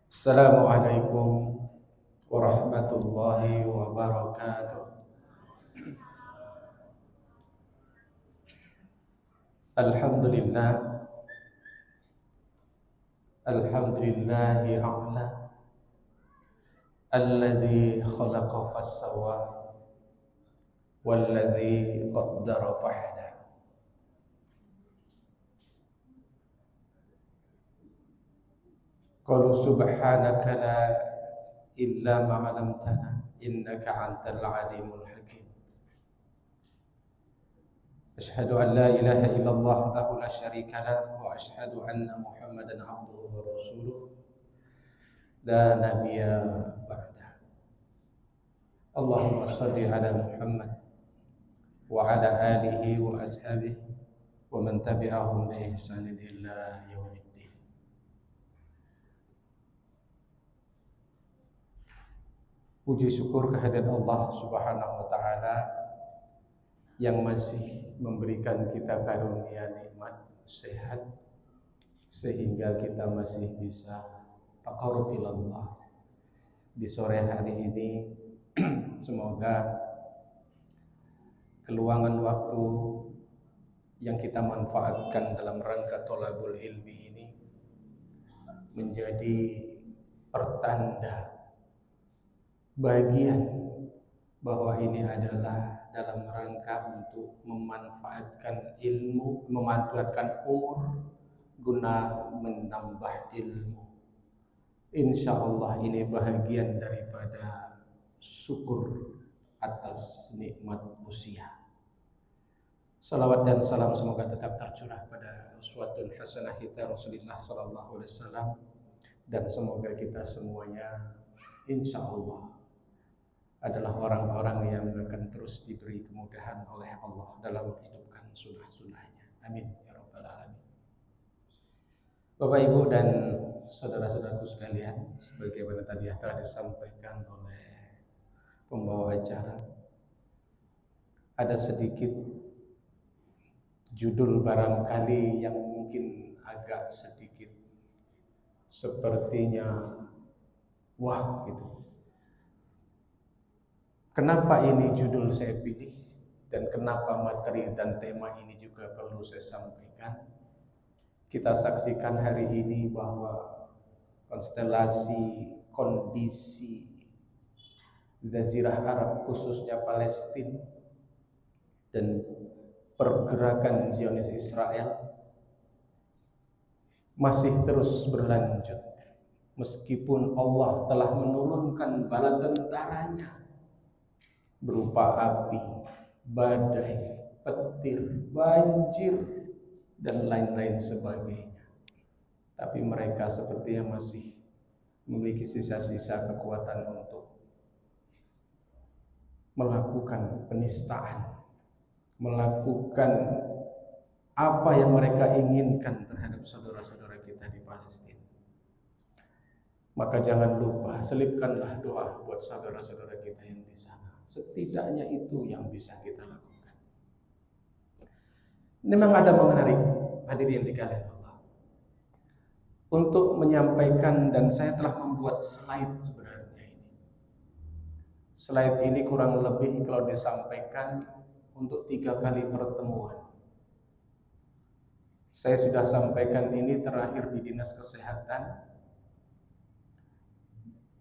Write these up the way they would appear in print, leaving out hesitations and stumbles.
Assalamualaikum warahmatullahi wabarakatuh. Alhamdulillah, alhamdulillahi a'la alladzi khalaqa fassawwa walladzi qaddara fahada. Qalu subhanaka la illa ma 'allamtana innaka antal alimul hakim. Asyhadu an la ilaha illallah wahdahu la syarika lah wa asyhadu anna Muhammadan abduhu wa rasuluh la nabiyya ba'da. Allahumma shalli ala Muhammad wa ala alihi wa ashabihi wa man tabi'ahum bi ihsanin ila yaumiddin. Puji syukur kehadirat Allah Subhanahu wa taala yang masih memberikan kita karunia nikmat sehat sehingga kita masih bisa taqarrub ilallah di sore hari ini. Semoga keluangan waktu yang kita manfaatkan dalam rangka thalabul ilmi ini menjadi pertanda bagian bahwa ini adalah dalam rangka untuk memanfaatkan ilmu, memanfaatkan umur guna menambah ilmu. Insya Allah ini bahagian daripada syukur atas nikmat usia. Salawat dan salam semoga tetap tercurah pada uswatun hasanah kita Rasulullah sallallahu alaihi wasallam, dan semoga kita semuanya insya Allah adalah orang-orang yang akan terus diberi kemudahan oleh Allah dalam menghidupkan sunnah-sunnahnya. Amin ya rabbal alamin. Bapak, Ibu, dan saudara-saudaraku sekalian, sebagaimana tadi telah disampaikan oleh pembawa acara, ada sedikit judul barangkali yang mungkin agak sedikit sepertinya wah gitu. Kenapa ini judul saya pilih dan kenapa materi dan tema ini juga perlu saya sampaikan? Kita saksikan hari ini bahwa konstelasi kondisi Jazirah Arab khususnya Palestina dan pergerakan Zionis Israel masih terus berlanjut meskipun Allah telah menurunkan bala tentaranya berupa api, badai, petir, banjir, dan lain-lain sebagainya. Tapi mereka sepertinya masih memiliki sisa-sisa kekuatan untuk melakukan penistaan, melakukan apa yang mereka inginkan terhadap saudara-saudara kita di Palestina. Maka jangan lupa, selipkanlah doa buat saudara-saudara kita yang di sana. Setidaknya itu yang bisa kita lakukan. Memang ada menarik hadirin dikalian Allah untuk menyampaikan, dan saya telah membuat slide sebenarnya ini. Slide ini kurang lebih kalau disampaikan untuk 3 kali pertemuan. Saya sudah sampaikan ini terakhir di Dinas Kesehatan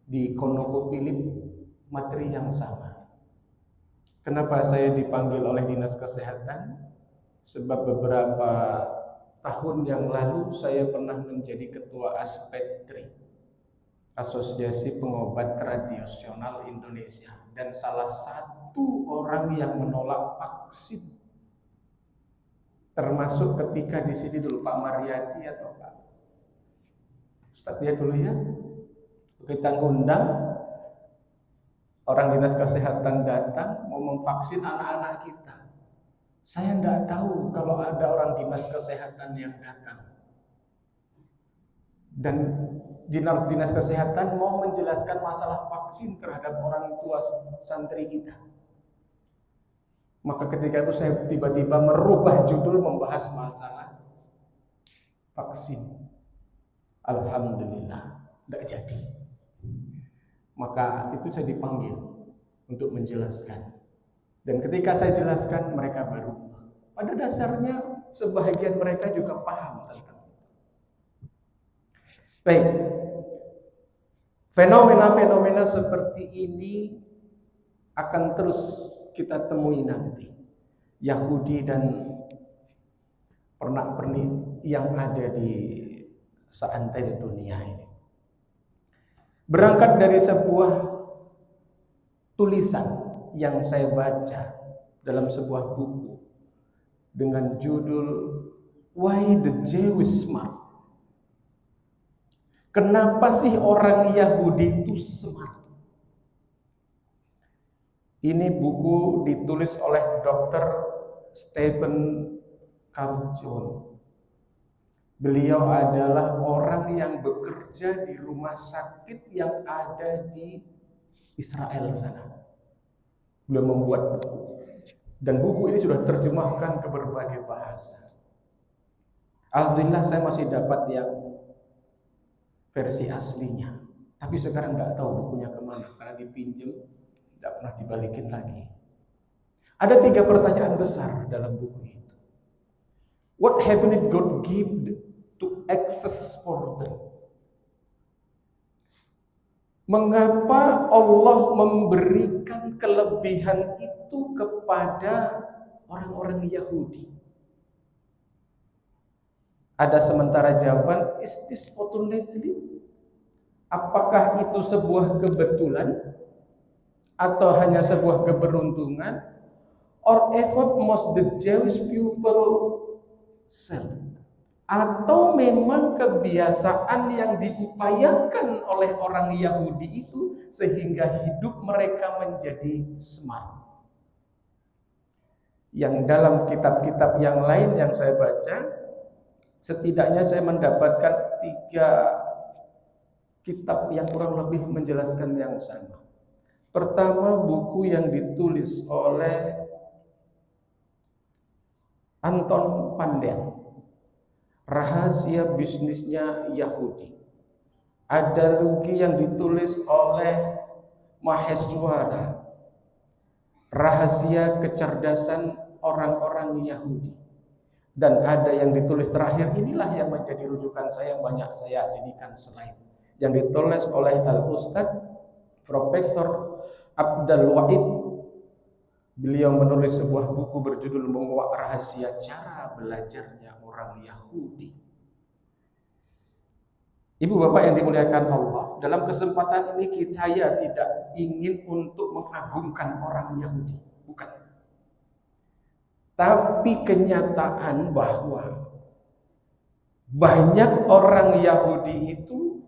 di ConocoPhillips, materi yang sama. Kenapa saya dipanggil oleh Dinas Kesehatan? Sebab beberapa tahun yang lalu saya pernah menjadi ketua ASPETRI, Asosiasi Pengobat Tradisional Indonesia, dan salah satu orang yang menolak vaksin, termasuk ketika di sini dulu Pak Mariadi atau Pak Ustadz ya dulu ya, kita ngundang orang Dinas Kesehatan datang mau memvaksin anak-anak kita. Saya tidak tahu kalau ada orang Dinas Kesehatan yang datang. Dan Dinas Kesehatan mau menjelaskan masalah vaksin terhadap orang tua santri kita. Maka ketika itu saya tiba-tiba merubah judul membahas masalah vaksin. Alhamdulillah, tidak jadi. Maka itu saya dipanggil untuk menjelaskan. Dan ketika saya jelaskan, mereka baru. Pada dasarnya, sebahagian mereka juga paham tentang itu. Baik. Fenomena-fenomena seperti ini akan terus kita temui nanti. Yahudi dan pernak-pernik yang ada di seantero dunia ini. Berangkat dari sebuah tulisan yang saya baca dalam sebuah buku dengan judul Why the Jews Smart? Kenapa sih orang Yahudi itu smart? Ini buku ditulis oleh Dr. Stephen Carlson. Beliau adalah orang yang bekerja di rumah sakit yang ada di Israel sana. Beliau membuat buku. Dan buku ini sudah terjemahkan ke berbagai bahasa. Alhamdulillah saya masih dapat yang versi aslinya. Tapi sekarang nggak tahu bukunya kemana karena dipinjam, tidak pernah dibalikin lagi. Ada 3 pertanyaan besar dalam buku itu. What happened God give to access for them? Mengapa Allah memberikan kelebihan itu kepada orang-orang Yahudi? Ada sementara jawaban, is this fortunately? Apakah itu sebuah kebetulan atau hanya sebuah keberuntungan? Or effort most the Jewish people self? Atau memang kebiasaan yang diupayakan oleh orang Yahudi itu sehingga hidup mereka menjadi smart? Yang dalam kitab-kitab yang lain yang saya baca, setidaknya saya mendapatkan 3 kitab yang kurang lebih menjelaskan yang sama. Pertama, buku yang ditulis oleh Anton Pandan, Rahasia Bisnisnya Yahudi. Ada lagi yang ditulis oleh Maheswara, Rahasia Kecerdasan Orang-orang Yahudi. Dan ada yang ditulis terakhir, inilah yang menjadi rujukan saya, yang banyak saya jadikan slide, yang ditulis oleh Al-Ustadz Profesor Abdul Wahid. Beliau menulis sebuah buku berjudul Menguak Rahasia Cara Belajarnya Orang Yahudi. Ibu bapak yang dimuliakan Allah, dalam kesempatan ini saya tidak ingin untuk mengagungkan orang Yahudi, bukan. Tapi kenyataan bahwa banyak orang Yahudi itu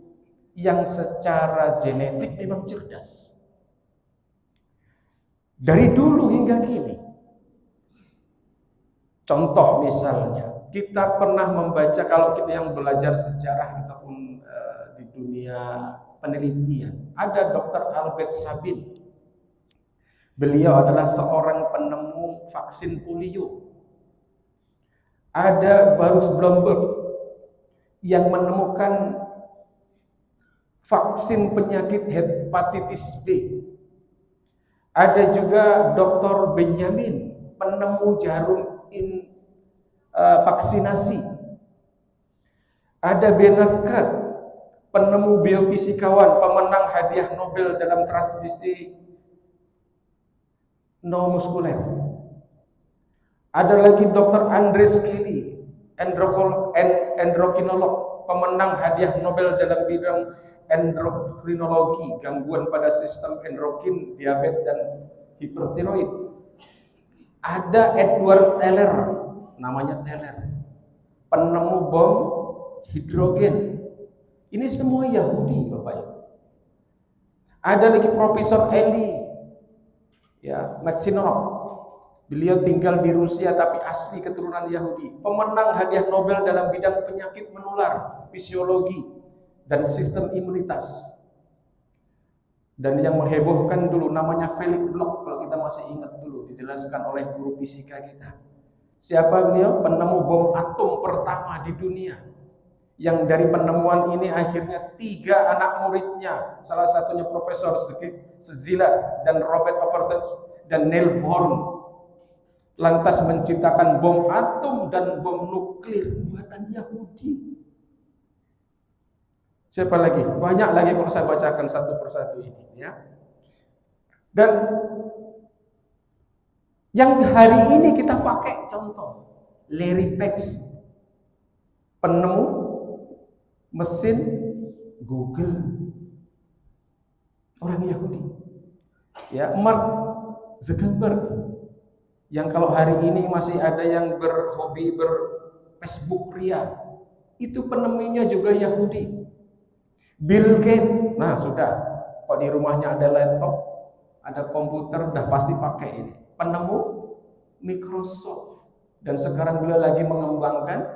yang secara genetik memang cerdas. Dari dulu hingga kini. Contoh misalnya, kita pernah membaca, kalau kita yang belajar sejarah ataupun di dunia penelitian, ada Dr. Albert Sabin. Beliau adalah seorang penemu vaksin polio. Ada Baruch Blomberg yang menemukan vaksin penyakit hepatitis B. Ada juga Dr. Benjamin, penemu jarum vaksinasi. Ada Bernard Kahn, penemu biofisikawan, pemenang hadiah Nobel dalam transmisi neuromuskuler. Ada lagi Dr. Andres Kelly, endokrinolog, pemenang hadiah Nobel dalam bidang endokrinologi, gangguan pada sistem endokrin, diabetes dan hipertiroid. Ada Edward Teller, namanya Teller, penemu bom hidrogen. Ini semua Yahudi, Bapak Ibu. Ada lagi Profesor Eli Maxinov. Beliau tinggal di Rusia tapi asli keturunan Yahudi. Pemenang hadiah Nobel dalam bidang penyakit menular, fisiologi, dan sistem imunitas. Dan yang menghebohkan dulu namanya Felix Bloch, kalau kita masih ingat dulu dijelaskan oleh guru fisika kita. Siapa beliau? Penemu bom atom pertama di dunia. Yang dari penemuan ini akhirnya 3 anak muridnya, salah satunya Profesor Szilard dan Robert Oppenheimer dan Neil Bohr, lantas menciptakan bom atom dan bom nuklir buatan Yahudi. Siapa lagi? Banyak lagi kalau saya bacakan satu persatu ini, ya. Dan yang hari ini kita pakai contoh Larry Page, penemu mesin Google, orang Yahudi. Ya, Mark Zuckerberg, yang kalau hari ini masih ada yang berhobi Facebook pria, itu penemunya juga Yahudi. Bill Gates, nah sudah, kalau di rumahnya ada laptop, ada komputer, udah pasti pakai ini. Penemu Microsoft, dan sekarang beliau lagi mengembangkan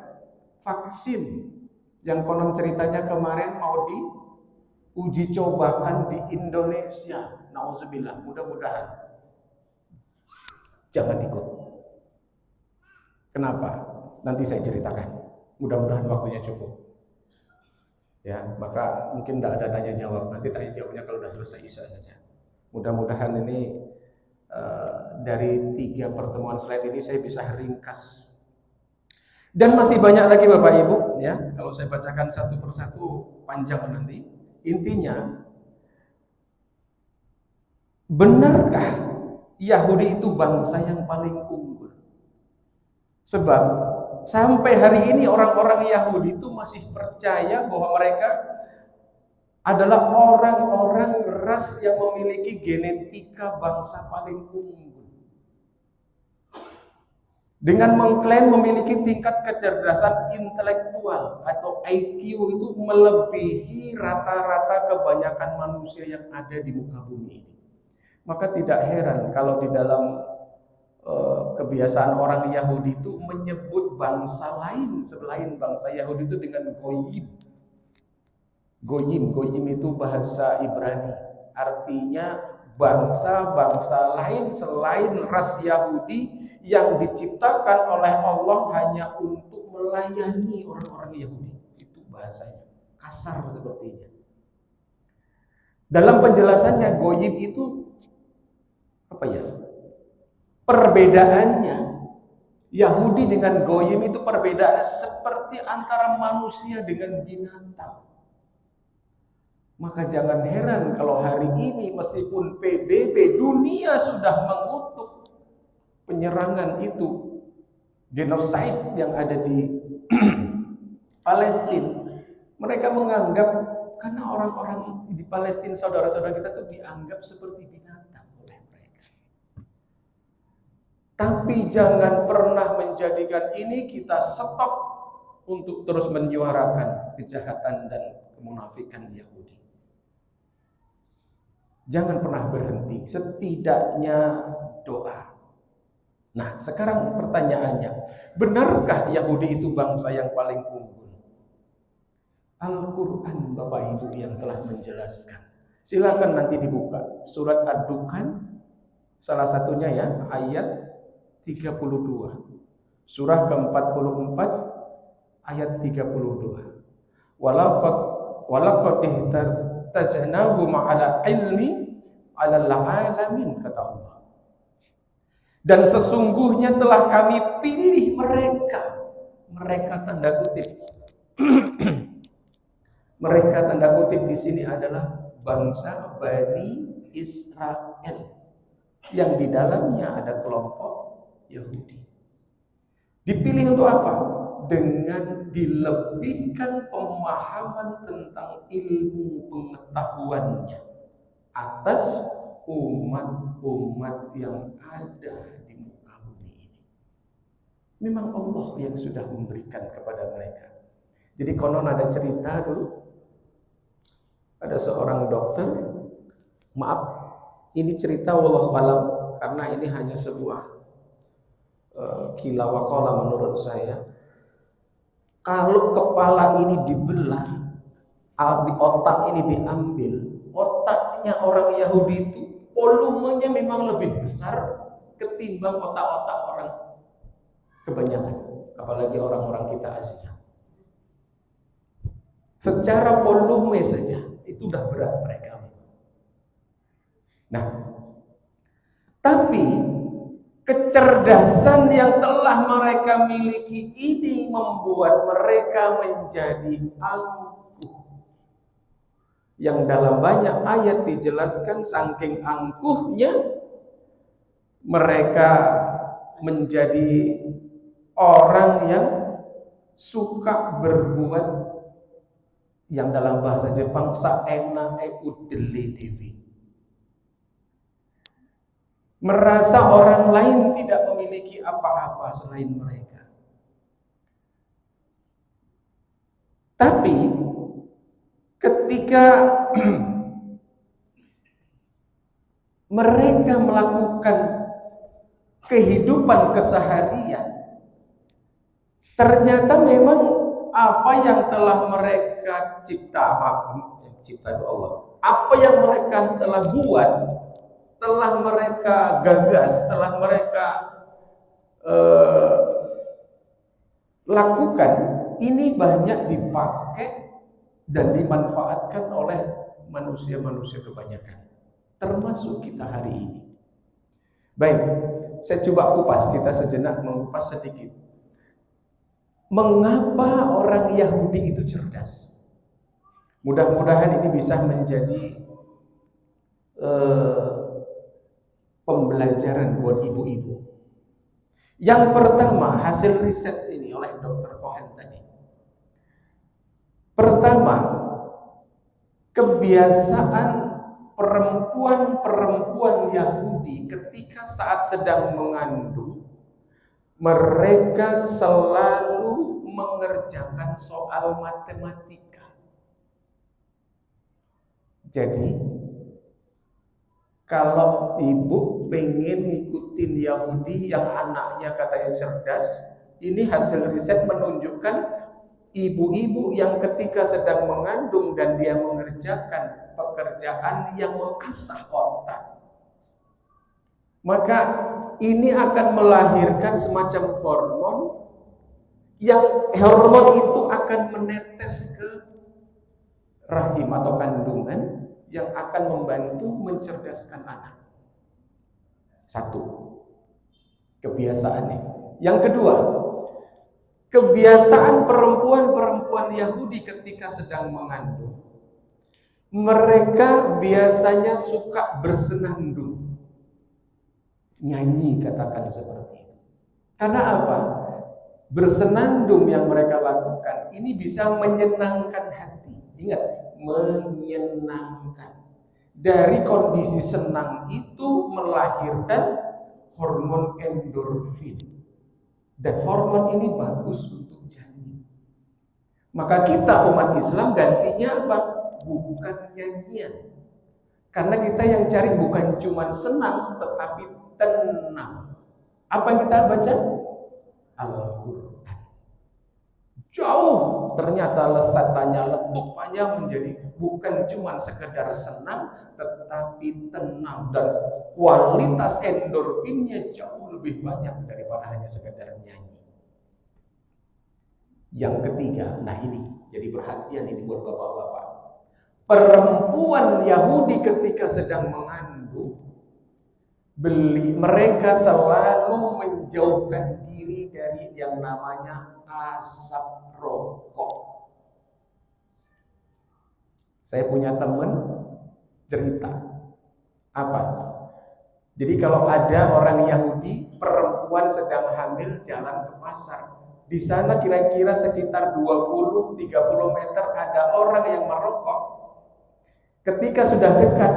vaksin yang konon ceritanya kemarin mau diuji cobakan di Indonesia. Nauzubillah, mudah-mudahan jangan ikut. Kenapa? Nanti saya ceritakan. Mudah-mudahan waktunya cukup. Ya, maka mungkin tidak ada tanya jawab. Nanti tanya jawabnya kalau sudah selesai Isya saja. Mudah-mudahan ini dari 3 pertemuan slide ini saya bisa ringkas. Dan masih banyak lagi Bapak Ibu, ya. Kalau saya bacakan satu persatu panjang nanti. Intinya, benarkah Yahudi itu bangsa yang paling unggul? Sebab sampai hari ini orang-orang Yahudi itu masih percaya bahwa mereka adalah orang-orang ras yang memiliki genetika bangsa paling unggul. Dengan mengklaim memiliki tingkat kecerdasan intelektual atau IQ itu melebihi rata-rata kebanyakan manusia yang ada di muka bumi ini. Maka tidak heran kalau di dalam kebiasaan orang Yahudi itu menyebut bangsa lain selain bangsa Yahudi itu dengan goyim. Goyim itu bahasa Ibrani, artinya bangsa-bangsa lain selain ras Yahudi yang diciptakan oleh Allah hanya untuk melayani orang-orang Yahudi. Itu bahasanya, kasar sepertinya. Dalam penjelasannya, goyim itu apa ya? Perbedaannya Yahudi dengan goyim itu perbedaannya seperti antara manusia dengan binatang. Maka jangan heran kalau hari ini meskipun PBB dunia sudah mengutuk penyerangan itu, genocide yang ada di Palestina, mereka menganggap karena orang-orang di Palestina saudara-saudara kita tuh dianggap seperti binatang oleh mereka. Tapi jangan pernah menjadikan ini kita stop untuk terus menyuarakan kejahatan dan kemunafikan Yahudi. Jangan pernah berhenti, setidaknya doa. Nah, sekarang pertanyaannya, benarkah Yahudi itu bangsa yang paling unggul? Al-Quran Bapak Ibu yang telah menjelaskan. Silakan nanti dibuka surat Ad-Dukhan, salah satunya ya, ayat 32. Surah ke-44 ayat 32. Walaqad ihtajnahu ma'ala ilmi 'alal alamin, kata Allah. Dan sesungguhnya telah kami pilih mereka tanda kutip. Mereka tanda kutip di sini adalah bangsa Bani Israel yang di dalamnya ada kelompok Yahudi. Dipilih untuk apa? Dengan dilebihkan pemahaman tentang ilmu pengetahuannya atas umat-umat yang ada di muka bumi ini. Memang Allah yang sudah memberikan kepada mereka. Jadi konon ada cerita dulu, ada seorang dokter, maaf, ini cerita wallahu alam karena ini hanya sebuah kilawaqala menurut saya. Kalau kepala ini dibelah, di otak ini diambil, otaknya orang Yahudi itu volumenya memang lebih besar ketimbang otak-otak orang kebanyakan, apalagi orang-orang kita Asia. Secara volume saja itu udah berat mereka. Nah, tapi kecerdasan yang telah mereka miliki ini membuat mereka menjadi angkuh. Yang dalam banyak ayat dijelaskan saking angkuhnya mereka menjadi orang yang suka berbuat yang dalam bahasa Jepang saena udele dewi. Merasa orang lain tidak memiliki apa-apa selain mereka. Tapi ketika mereka melakukan kehidupan keseharian, ternyata memang apa yang telah mereka cipta itu Allah. Apa yang mereka telah buat, telah mereka gagas, telah mereka lakukan, ini banyak dipakai dan dimanfaatkan oleh manusia-manusia kebanyakan, termasuk kita hari ini. Baik, saya coba kupas, kita sejenak mengupas sedikit. Mengapa orang Yahudi itu cerdas? Mudah-mudahan ini bisa menjadi pembelajaran buat ibu-ibu. Yang pertama, hasil riset ini oleh Dr. Cohen tadi. Pertama, kebiasaan perempuan-perempuan Yahudi ketika saat sedang mengandung, mereka selalu mengerjakan soal matematika. Jadi, kalau ibu pengen ngikutin Yahudi yang anaknya katanya cerdas, ini hasil riset menunjukkan ibu-ibu yang ketika sedang mengandung dan dia mengerjakan pekerjaan yang mengasah otak, maka ini akan melahirkan semacam hormon, yang hormon itu akan menetes ke rahim atau kandungan yang akan membantu mencerdaskan anak. Satu, kebiasaannya. Yang kedua, kebiasaan perempuan-perempuan Yahudi ketika sedang mengandung, mereka biasanya suka bersenandung, nyanyi, katakan seperti itu. Karena apa? Bersenandung yang mereka lakukan ini bisa menyenangkan hati. Ingat, menyenangkan. Dari kondisi senang itu melahirkan hormon endorfin. Dan hormon ini bagus untuk janin. Maka kita umat Islam gantinya apa? Bukan nyanyian. Karena kita yang cari bukan cuma senang, tetapi tenang. Apa yang kita baca? Al-Quran. Jauh ternyata lesatannya, letupannya menjadi bukan cuma sekedar senang, tetapi tenang, dan kualitas endorfinnya jauh lebih banyak daripada hanya sekedar nyanyi. Yang ketiga, nah ini jadi perhatian ini buat bapak-bapak. Perempuan Yahudi ketika sedang mengandung, mereka selalu menjauhkan diri dari yang namanya asap rokok. Saya punya teman cerita apa? Jadi kalau ada orang Yahudi, perempuan sedang hamil jalan ke pasar, di sana kira-kira sekitar 20-30 meter ada orang yang merokok. Ketika sudah dekat,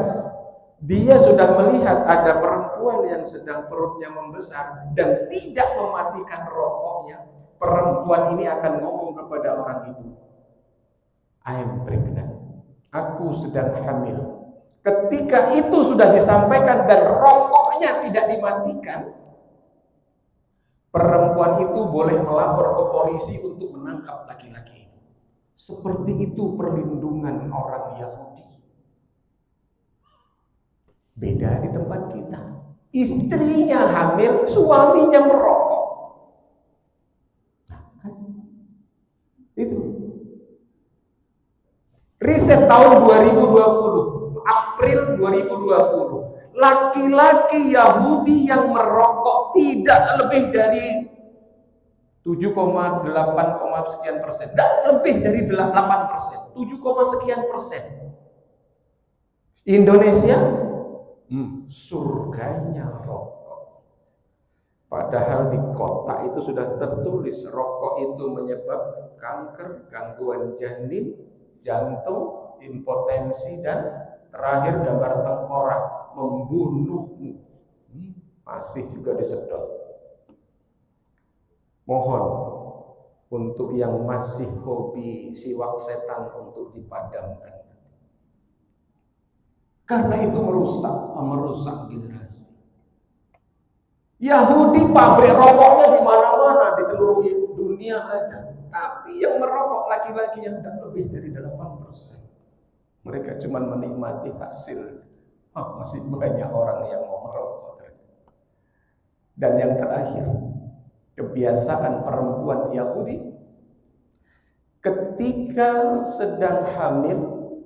dia sudah melihat ada perempuan yang sedang perutnya membesar dan tidak mematikan rokoknya. Perempuan ini akan ngomong kepada orang itu, I am pregnant. Aku sedang hamil. Ketika itu sudah disampaikan dan rokoknya tidak dimatikan, perempuan itu boleh melapor ke polisi untuk menangkap laki-laki. Seperti itu perlindungan orang Yahudi. Beda di tempat kita. Istrinya hamil, suaminya merokok. Nah, kan? Itu. Riset tahun 2020, April 2020. Laki-laki Yahudi yang merokok tidak lebih dari 7,8 sekian persen. Tidak lebih dari 8%. 7, sekian persen. Indonesia surganya rokok. Padahal di kota itu sudah tertulis rokok itu menyebabkan kanker, gangguan janin, jantung, impotensi, dan terakhir gambar tengkorak, membunuhmu. Masih juga disedot. Mohon untuk yang masih hobi siwak setan untuk dipadamkan. Karena itu merusak generasi. Yahudi pabrik rokoknya di mana-mana di seluruh dunia ada, tapi yang merokok laki-laki yang tidak lebih dari 8%. Mereka cuma menikmati hasil. Masih banyak orang yang mau merokok. Dan yang terakhir, kebiasaan perempuan Yahudi ketika sedang hamil,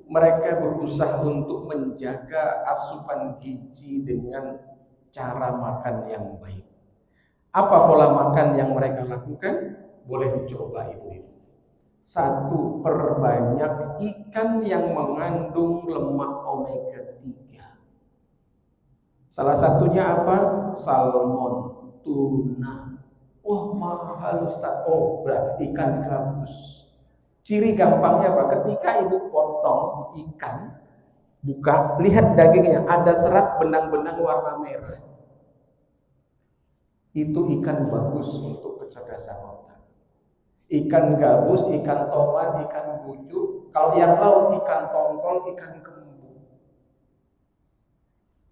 mereka berusaha untuk menjaga asupan gizi dengan cara makan yang baik. Apa pola makan yang mereka lakukan? Boleh dicoba itu. 1, perbanyak ikan yang mengandung lemak omega 3. Salah satunya apa? Salmon, tuna. Wah, mahal Ustaz. Berarti ikan gabus. Ciri gampangnya apa? Ketika ibu potong ikan, buka, lihat dagingnya, ada serat benang-benang warna merah. Itu ikan bagus untuk kecerdasan otak. Ikan gabus, ikan tomat, ikan bujuk. Kalau yang laut, ikan tongkol, ikan kembung.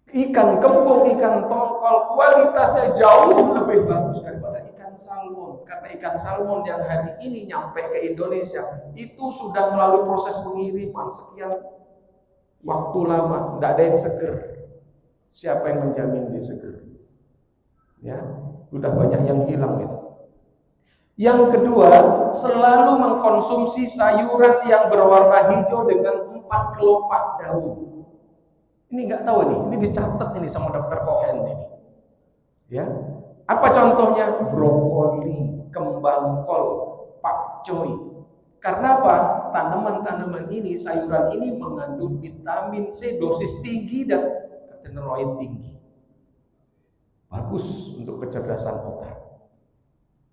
Ikan kembung, ikan tongkol kualitasnya jauh lebih bagus daripada ikan salmon. Karena ikan salmon yang hari ini nyampe ke Indonesia itu sudah melalui proses pengiriman sekian waktu lama, tidak ada yang seger. Siapa yang menjamin dia seger? Ya, sudah banyak yang hilang itu. Yang kedua, selalu mengkonsumsi sayuran yang berwarna hijau dengan 4 kelopak daun. Ini nggak tahu ini dicatat ini sama Dr. Cohen ini. Ya, apa contohnya? Brokoli, kembang kol, pakcoy. Karena apa? Tanaman-tanaman ini, sayuran ini mengandung vitamin C dosis tinggi dan karotenoid tinggi. Bagus untuk kecerdasan otak.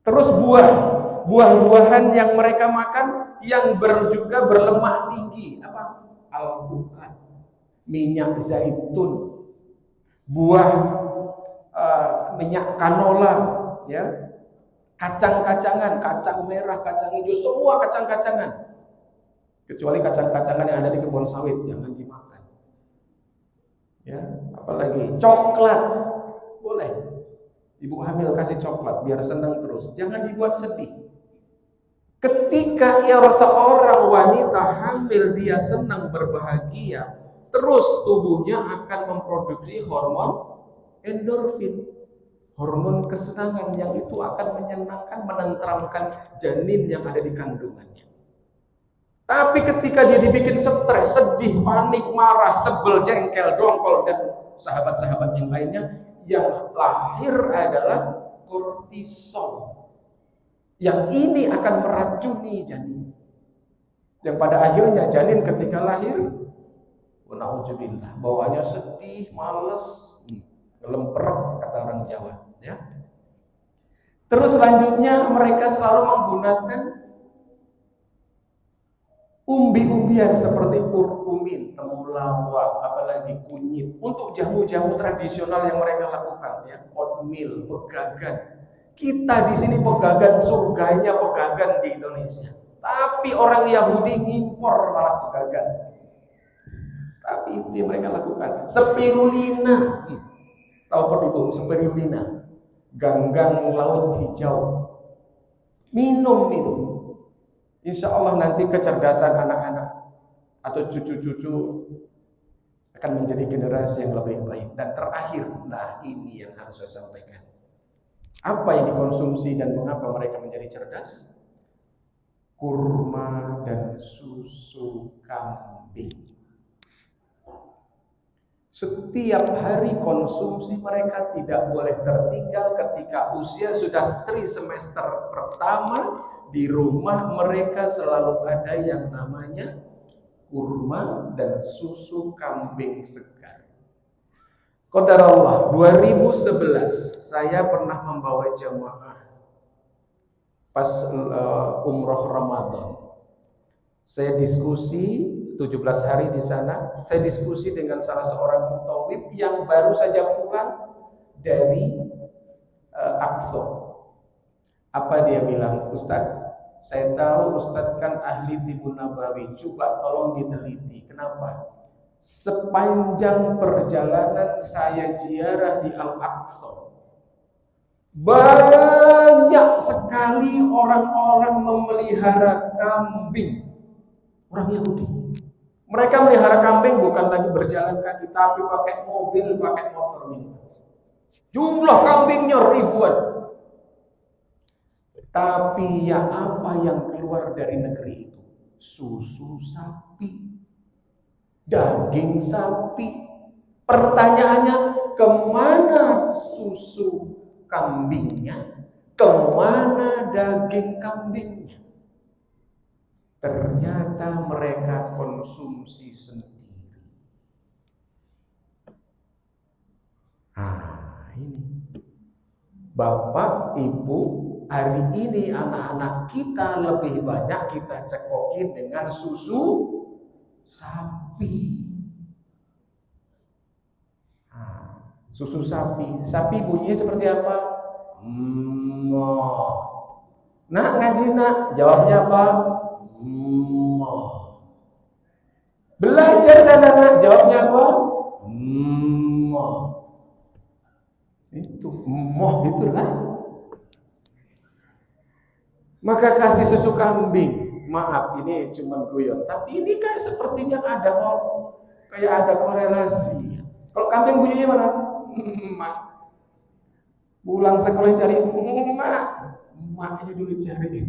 Terus buah-buahan yang mereka makan yang juga berlemak tinggi. Apa? Alpukat, minyak zaitun, buah minyak canola, ya, kacang-kacangan, kacang merah, kacang hijau, semua kacang-kacangan. Kecuali kacang-kacangan yang ada di kebun sawit, jangan dimakan. Ya, apalagi coklat, boleh. Ibu hamil kasih coklat biar senang terus, jangan dibuat sedih. Ketika seorang wanita hamil dia senang berbahagia, terus tubuhnya akan memproduksi hormon endorfin, hormon kesenangan yang itu akan menyenangkan, menenteramkan janin yang ada di kandungannya. Tapi ketika dia dibikin stres, sedih, panik, marah, sebel, jengkel, dongkol, dan sahabat-sahabat yang lainnya, yang lahir adalah kortisol. Yang ini akan meracuni janin. Yang pada akhirnya janin ketika lahir, na'udzubillah, bawaannya sedih, males, ngelemper kata orang Jawa, ya. Terus selanjutnya mereka selalu menggunakan umbi-umbian seperti kurkumin, temulawak, apalagi kunyit untuk jamu-jamu tradisional yang mereka lakukan, ya. Oatmeal, pegagan. Kita di sini pegagan, surganya pegagan di Indonesia. Tapi orang Yahudi ngimpor malah pegagan. Tapi itu yang mereka lakukan. Spirulina, tahu pendukung spirulina, ganggang laut hijau. Minum itu. Insya Allah nanti kecerdasan anak-anak atau cucu-cucu akan menjadi generasi yang lebih baik. Dan terakhir, nah ini yang harus saya sampaikan. Apa yang dikonsumsi dan mengapa mereka menjadi cerdas? Kurma dan susu kambing. Setiap hari konsumsi mereka tidak boleh tertinggal. Ketika usia sudah trimester pertama, di rumah mereka selalu ada yang namanya kurma dan susu kambing segar. Qadarullah, 2011 saya pernah membawa jamaah pas umroh Ramadan. Saya diskusi 17 hari di sana. Saya diskusi dengan salah seorang mutawib yang baru saja pulang dari Aqsa. Apa dia bilang? Ustadz, saya tahu Ustadz kan ahli Tibbun Nabawi. Coba tolong diteliti. Kenapa? Sepanjang perjalanan saya ziarah di Al-Aqsa, banyak sekali orang-orang memelihara kambing. Orang Yahudi. Mereka melihara kambing bukan lagi berjalan kaki, tapi pakai mobil, pakai motor mini. Jumlah kambingnya ribuan. Tapi ya apa yang keluar dari negeri itu? Susu sapi, daging sapi. Pertanyaannya, kemana susu kambingnya? Kemana daging kambingnya? Ternyata mereka konsumsi sendiri. Ini Bapak, Ibu, hari ini anak-anak kita lebih banyak kita cekokin dengan susu sapi. Susu sapi. Sapi bunyinya seperti apa? Nak ngaji nak, jawabnya apa? Belajar sana nak, jawabnya apa? Itu itulah. Maka kasih susu kambing. Maaf, ini cuma guyon, tapi ini kayak sepertinya ada korelasi. Kalau kambing bunyinya mana? Pulang sekolah cari maknya dulu cari.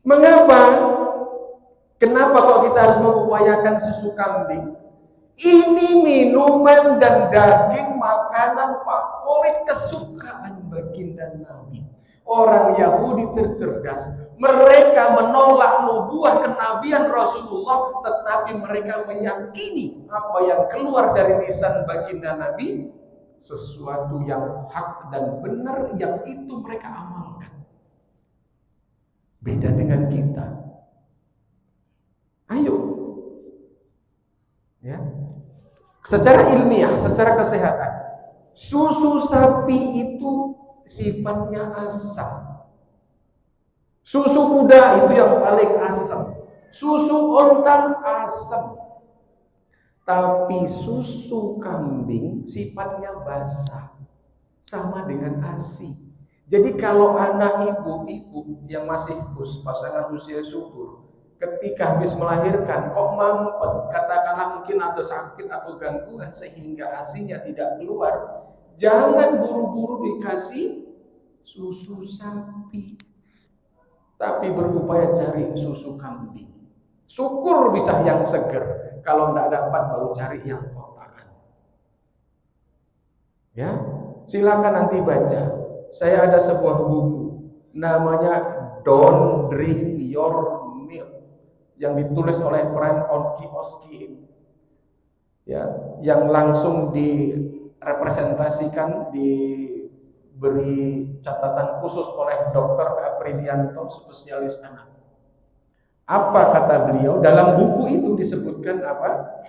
Mengapa? Kenapa kok kita harus mengupayakan susu kambing? Ini minuman dan daging makanan favorit kesukaan baginda Nabi. Orang Yahudi tercerdas. Mereka menolak nubuah kenabian Rasulullah, tetapi mereka meyakini apa yang keluar dari lisan baginda Nabi sesuatu yang hak dan benar, yang itu mereka amalkan. Beda dengan kita. Ayo, ya. Secara ilmiah, secara kesehatan, susu sapi itu sifatnya asam. Susu kuda itu yang paling asam. Susu onta asam. Tapi susu kambing sifatnya basah, sama dengan ASI. Jadi kalau anak ibu-ibu yang masih pasangan usia subur, ketika habis melahirkan kok mampet, katakanlah mungkin ada sakit atau gangguan sehingga ASINya tidak keluar, jangan buru-buru dikasih susu sapi, tapi berupaya cari susu kambing. Syukur bisa yang seger, kalau tidak dapat baru cari yang kotakan. Ya, silakan nanti baca. Saya ada sebuah buku namanya Don't Drink Your Milk yang ditulis oleh Frank Oski, ya, yang langsung direpresentasikan, diberi catatan khusus oleh Dr. Aprilianto, spesialis anak. Apa kata beliau? Dalam buku itu disebutkan apa?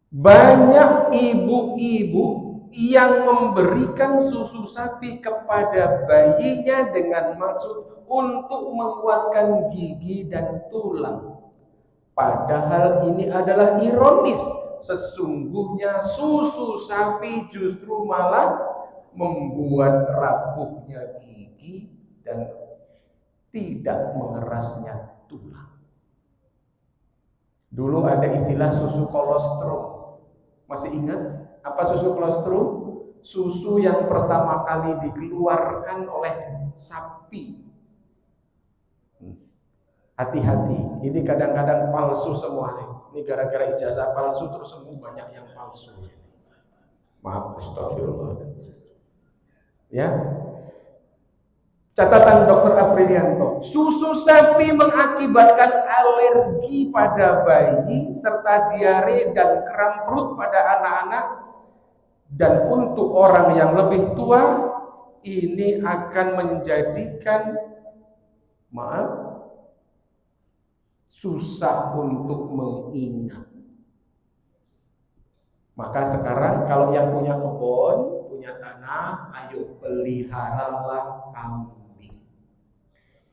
Banyak ibu-ibu yang memberikan susu sapi kepada bayinya dengan maksud untuk menguatkan gigi dan tulang. Padahal ini adalah ironis. Sesungguhnya susu sapi justru malah membuat rapuhnya gigi dan tidak mengerasnya tulang. Dulu ada istilah susu kolostrum. Masih ingat apa susu kolostrum? Susu yang pertama kali dikeluarkan oleh sapi. Hati-hati, ini kadang-kadang palsu semua. Ini gara-gara ijazah palsu terus semua banyak yang palsu. Maaf, astagfirullah. Ya. Catatan Dr. Aprilianto, susu sapi mengakibatkan alergi pada bayi serta diare dan kram perut pada anak-anak, dan untuk orang yang lebih tua ini akan menjadikan susah untuk mengingat. Maka sekarang kalau yang punya kebun, punya tanah, ayo peliharalah kambing.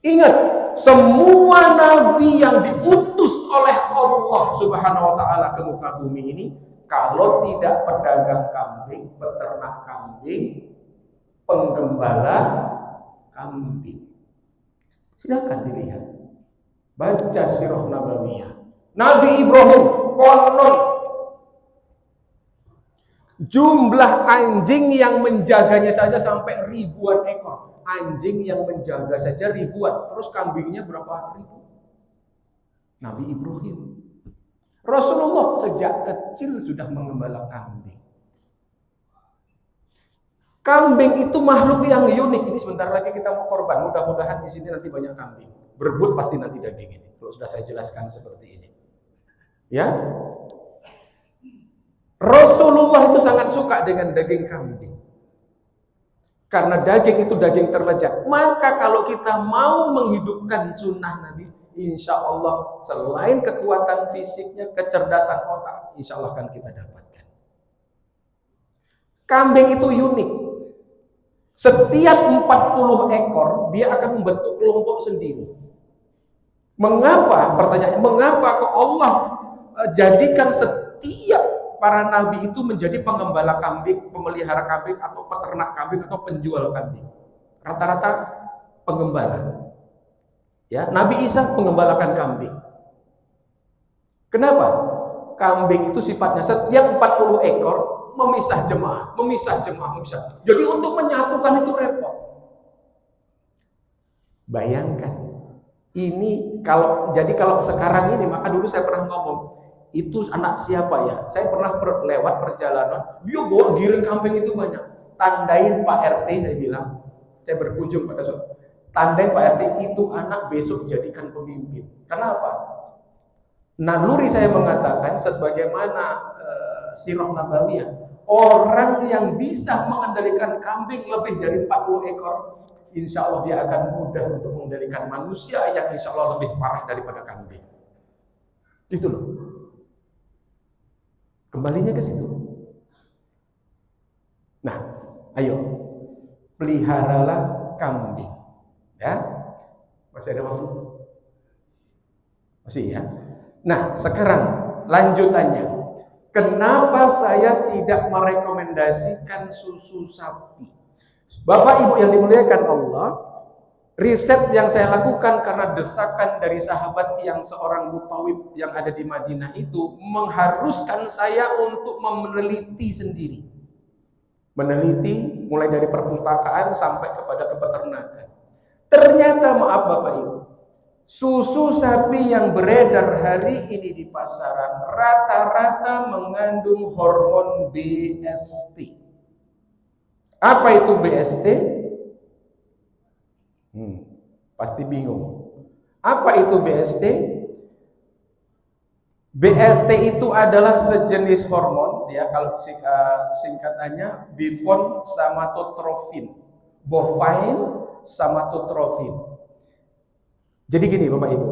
Ingat, semua nabi yang diutus oleh Allah Subhanahu wa taala ke muka bumi ini, kalau tidak pedagang kambing, peternak kambing, penggembala kambing. Silakan dilihat. Baca sirah nabawiyah. Nabi Ibrahim konon jumlah anjing yang menjaganya saja sampai ribuan ekor. Anjing yang menjaga saja ribuan, terus kambingnya berapa ribu? Nabi Ibrahim. Rasulullah sejak kecil sudah mengembala kambing. Kambing itu makhluk yang unik. Ini sebentar lagi kita mau korban. Mudah-mudahan di sini nanti banyak kambing. Berebut pasti nanti daging ini. Kalau sudah saya jelaskan seperti ini. Ya. Rasulullah itu sangat suka dengan daging kambing. Karena daging itu daging terlezat. Maka kalau kita mau menghidupkan sunnah Nabi, insya Allah selain kekuatan fisiknya, kecerdasan otak, insya Allah akan kita dapatkan. Kambing itu unik. Setiap 40 ekor, dia akan membentuk kelompok sendiri. Mengapa? Pertanyaannya, mengapa kok Allah jadikan setiap para nabi itu menjadi penggembala kambing, pemelihara kambing, atau peternak kambing, atau penjual kambing? Rata-rata penggembala. Ya, Nabi Isa menggembalakan kambing. Kenapa? Kambing itu sifatnya setiap 40 ekor memisah jemaah. Jadi untuk menyatukan itu repot. Bayangkan. Ini kalau sekarang ini, maka dulu saya pernah ngomong, itu anak siapa ya? Saya pernah lewat perjalanan, dia bawa giring kambing itu banyak. Tandain Pak RT, saya bilang. Saya berkunjung pada suatu. Tandain Pak RT, itu anak besok jadikan pemimpin. Kenapa? Naluri saya mengatakan, sebagaimana sirah nabawiyah, orang yang bisa mengendalikan kambing lebih dari 40 ekor, insya Allah dia akan mudah untuk mengendalikan manusia yang insya Allah lebih parah daripada kambing. Itu loh. Kembalinya ke situ. Nah, ayo peliharalah kambing. Ya, masih ada waktu? Masih ya. Nah, sekarang lanjutannya. Kenapa saya tidak merekomendasikan susu sapi? Bapak Ibu yang dimuliakan Allah, riset yang saya lakukan karena desakan dari sahabat yang seorang mutawib yang ada di Madinah itu mengharuskan saya untuk meneliti sendiri. Meneliti mulai dari perpustakaan sampai kepada kepeternakan. Ternyata maaf Bapak Ibu, susu sapi yang beredar hari ini di pasaran rata-rata mengandung hormon BST. Apa itu BST? Pasti bingung. Apa itu BST? BST itu adalah sejenis hormon, ya, kalau singkatannya bovine somatotrophine. Jadi gini Bapak Ibu,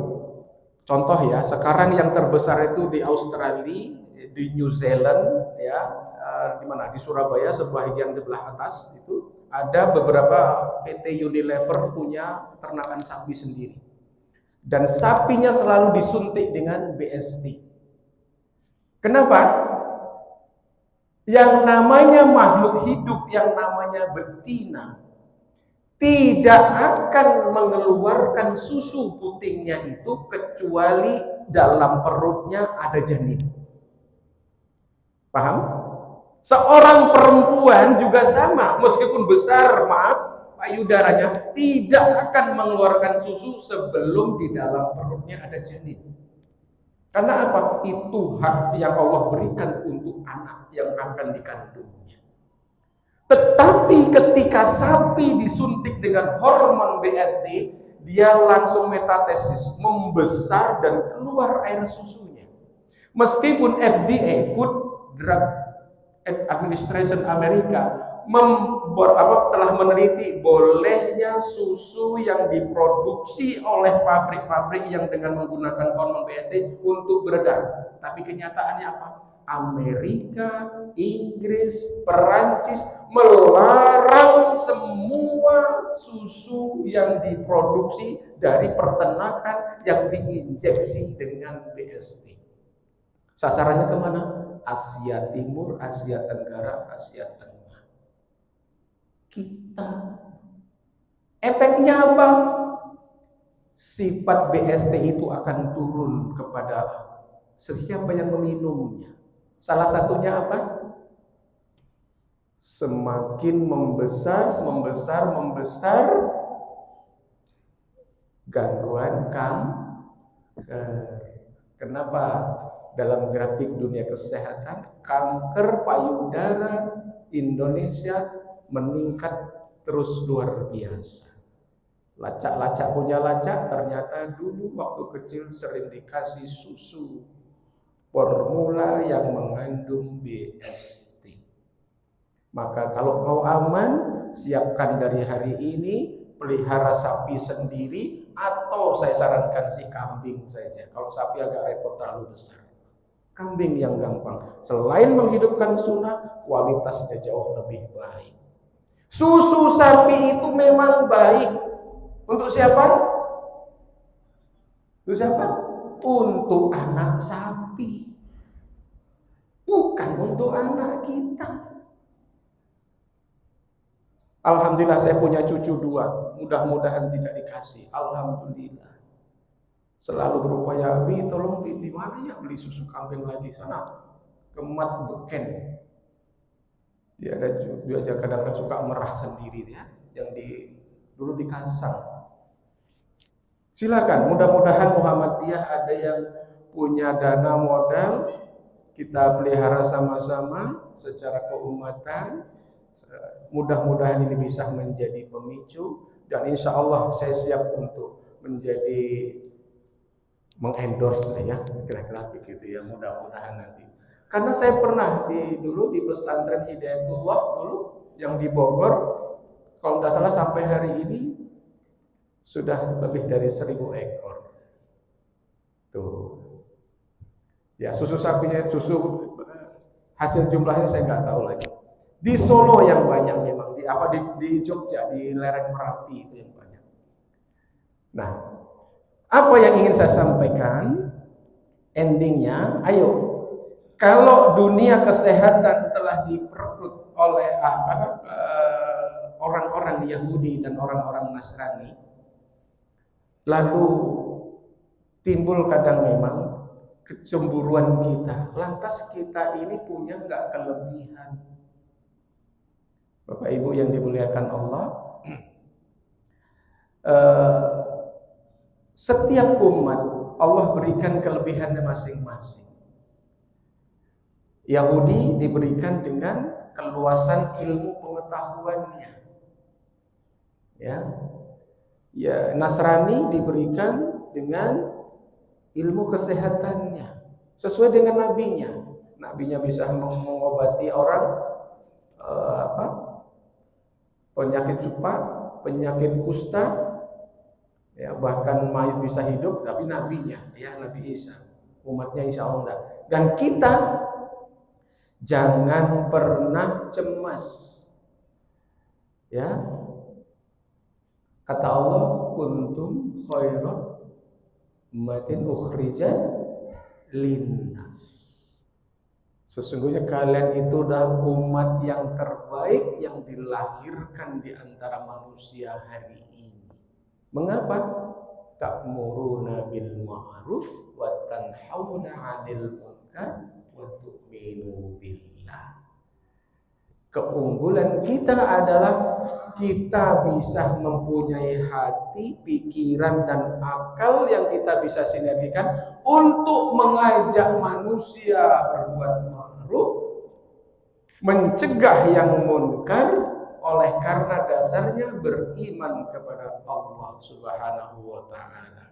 contoh ya, sekarang yang terbesar itu di Australia, di New Zealand, ya, di mana? Di Surabaya, sebagian di belah atas itu ada beberapa PT Unilever punya ternakan sapi sendiri, dan sapinya selalu disuntik dengan BST. Kenapa? Yang namanya makhluk hidup, yang namanya betina, tidak akan mengeluarkan susu putingnya itu kecuali dalam perutnya ada janin. Paham? Seorang perempuan juga sama, meskipun besar, payudaranya tidak akan mengeluarkan susu sebelum di dalam perutnya ada janin. Karena apa? Itu hak yang Allah berikan untuk anak yang akan dikandungnya. Tetapi ketika sapi disuntik dengan hormon BST, dia langsung metatesis, membesar dan keluar air susunya. Meskipun FDA, Food Drug Administration Amerika, telah meneliti bolehnya susu yang diproduksi oleh pabrik-pabrik yang dengan menggunakan hormon BST untuk beredar. Tapi kenyataannya apa? Amerika, Inggris, Perancis melarang semua susu yang diproduksi dari peternakan yang diinjeksi dengan BST. Sasarannya kemana? Asia Timur, Asia Tenggara, Asia Tengah. Kita. Efeknya apa? Sifat BST itu akan turun kepada siapa yang meminumnya. Salah satunya apa? Semakin membesar gangguan kanker. Kenapa? Dalam grafik dunia kesehatan, kanker payudara Indonesia meningkat terus luar biasa. Lacak-lacak punya lacak, ternyata dulu waktu kecil sering dikasih susu formula yang mengandung BST. Maka kalau kau aman, siapkan dari hari ini, pelihara sapi sendiri, atau saya sarankan sih kambing saja. Kalau sapi agak repot, terlalu besar. Kambing yang gampang. Selain menghidupkan sunnah, kualitasnya jauh lebih baik. Susu sapi itu memang baik. Untuk siapa? Untuk siapa? Untuk anak sapi, bukan untuk anak kita. Alhamdulillah saya punya cucu 2, mudah-mudahan tidak dikasih. Alhamdulillah. Selalu berupaya, Bi tolong Bi, di mana ya beli susu kambing lagi sana? Kemat Beken. Dia aja kadang-kadang suka merah sendiri ya, yang dulu dikasang. Silakan, mudah-mudahan Muhammadiyah ada yang punya dana modal, kita pelihara sama-sama secara keumatan. Mudah-mudahan ini bisa menjadi pemicu, dan insya Allah saya siap untuk menjadi mengendorse ya, kira-kira begitu ya, mudah-mudahan nanti. Karena saya pernah dulu di pesantren Hidayatullah dulu yang di Bogor, kalau tidak salah sampai hari ini sudah lebih dari 1000 ekor. Tuh. Ya, susu sapinya, susu hasil jumlahnya saya nggak tahu lagi. Di Solo yang banyak memang, di Jogja, di lereng Merapi itu yang banyak. Nah, apa yang ingin saya sampaikan? Endingnya, ayo, kalau dunia kesehatan telah diperebut oleh orang-orang Yahudi dan orang-orang Nasrani, lalu timbul kadang memang kecemburuan kita. Lantas kita ini punya nggak kelebihan? Bapak Ibu yang dimuliakan Allah, setiap umat Allah berikan kelebihannya masing-masing. Yahudi diberikan dengan keluasan ilmu pengetahuannya. Ya, Nasrani diberikan dengan ilmu kesehatannya sesuai dengan nabinya. Nabinya bisa mengobati orang penyakit supa, penyakit kusta, ya, bahkan mayat bisa hidup, tapi nabinya, ya, Nabi Isa, umatnya insya Allah enggak. Dan kita jangan pernah cemas, ya. Kata Allah, kuntum khairan ummatin ukhrijat linnas. Sesungguhnya kalian itu adalah umat yang terbaik yang dilahirkan di antara manusia hari ini. Mengapa? Ta'muruna bil ma'ruf wa tanhauna 'anil munkar wa tu'minu billah. Keunggulan kita adalah kita bisa mempunyai hati, pikiran, dan akal yang kita bisa sinergikan untuk mengajak manusia berbuat ma'ruf, mencegah yang munkar, oleh karena dasarnya beriman kepada Allah Subhanahu wa Ta'ala.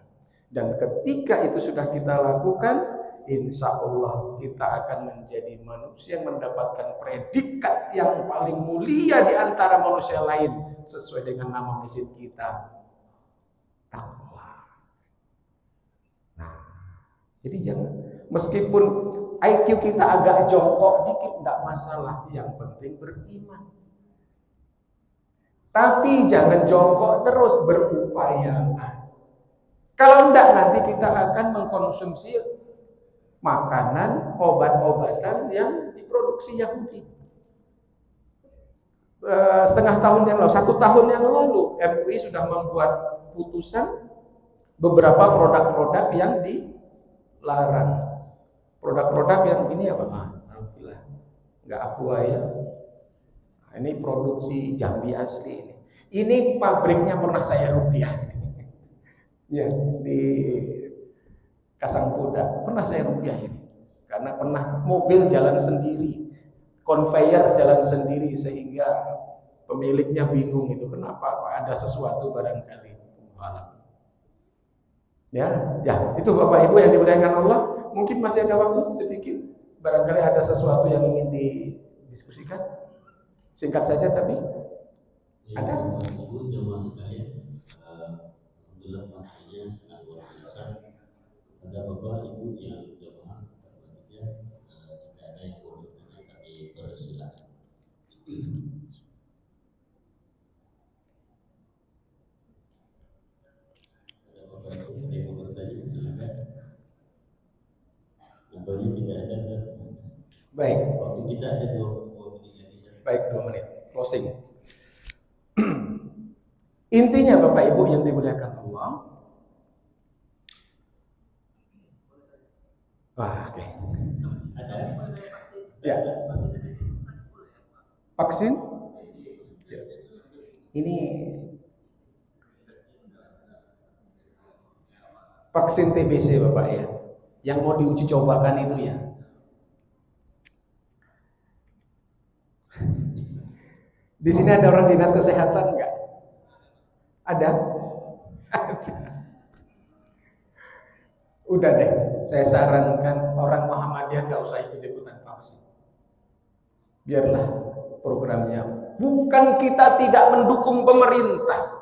Dan ketika itu sudah kita lakukan, insya Allah kita akan menjadi manusia yang mendapatkan predikat yang paling mulia di antara manusia lain, sesuai dengan nama masjid kita, takwa. Nah, jadi jangan, meskipun IQ kita agak jongkok dikit tidak masalah, yang penting beriman. Tapi jangan jongkok terus, berupaya. Kalau enggak, nanti kita akan mengkonsumsi makanan, obat-obatan yang diproduksi Yahudi. Setengah tahun yang lalu, 1 tahun yang lalu, MUI sudah membuat putusan beberapa produk-produk yang dilarang. Produk-produk yang ini apa? Alhamdulillah, nggak aqua ya. Ini produksi Jambi asli ini. Ini pabriknya pernah saya rupiah. Ya, di Kasangkuda pernah saya rupiah ini, karena pernah mobil jalan sendiri, conveyor jalan sendiri, sehingga pemiliknya bingung itu kenapa, ada sesuatu barangkali. Ya, itu Bapak Ibu yang dimuliakan Allah. Mungkin masih ada waktu sedikit, barangkali ada sesuatu yang ingin didiskusikan. Singkat saja tapi ada. Ibu jemaah sekalian, alhamdulillah maknanya sangat luar biasa. Ada Bapak Ibu yang jemaah berbahagia, jika ada yang mau bertanya kami persilakan. Ada Bapak Ibu yang mau bertanya, silakan. Nampaknya tidak ada. Baik. Waktu kita ada 2 menit lagi. Baik, 2 menit. Closing. Intinya Bapak Ibu yang dimuliakan Allah. Oke. Ya. Vaksin? Ya. Ini vaksin TBC Bapak ya, yang mau diuji cobakan itu ya. Di sini ada orang dinas kesehatan enggak? Ada? Udah deh, saya sarankan orang Muhammadiyah nggak usah ikut-ikutan vaksin. Biarlah programnya. Bukan kita tidak mendukung pemerintah,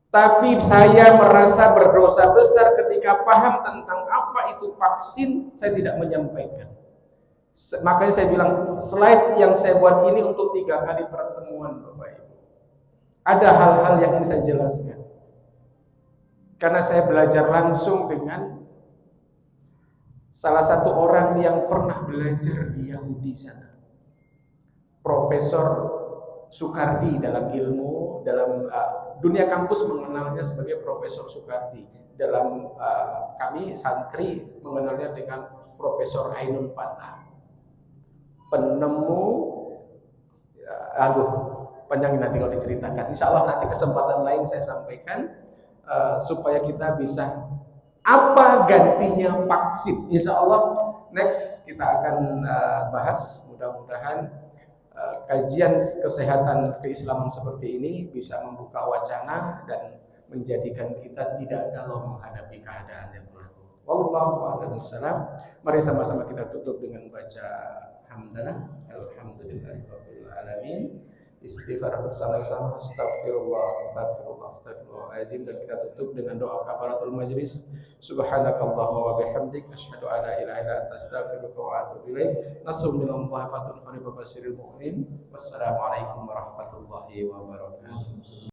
tapi saya merasa berdosa besar ketika paham tentang apa itu vaksin, saya tidak menyampaikan. Makanya saya bilang slide yang saya buat ini untuk 3 kali pertemuan Bapak Ibu. Ada hal-hal yang ingin saya jelaskan, karena saya belajar langsung dengan salah satu orang yang pernah belajar di Yahudi sana, Profesor Soekardi. Dalam ilmu, dalam dunia kampus mengenalnya sebagai Profesor Soekardi. Dalam kami santri mengenalnya dengan Profesor Ainul Fatah, penemu, panjang nanti kalau diceritakan. Insya Allah nanti kesempatan lain saya sampaikan, supaya kita bisa apa gantinya vaksin. Insya Allah next kita akan bahas. Mudah-mudahan kajian kesehatan keislaman seperti ini bisa membuka wacana dan menjadikan kita tidak galau menghadapi keadaan yang berlaku. Wallahu a'lam bishawab. Mari sama-sama kita tutup dengan baca hamdalah. Alhamdulillahirabbil alamin. Istighfar bersama-sama, astagfirullahaladzim, dan kita tutup dengan doa kafaratul majlis. Subhanakallahumma wa bihamdik, asyhadu an la ilaha illa anta, astaghfiruka wa atubu ilaik. Nasrun minallahi fatun qaribun basiril mu'minin. Wassalamualaikum warahmatullahi wabarakatuh.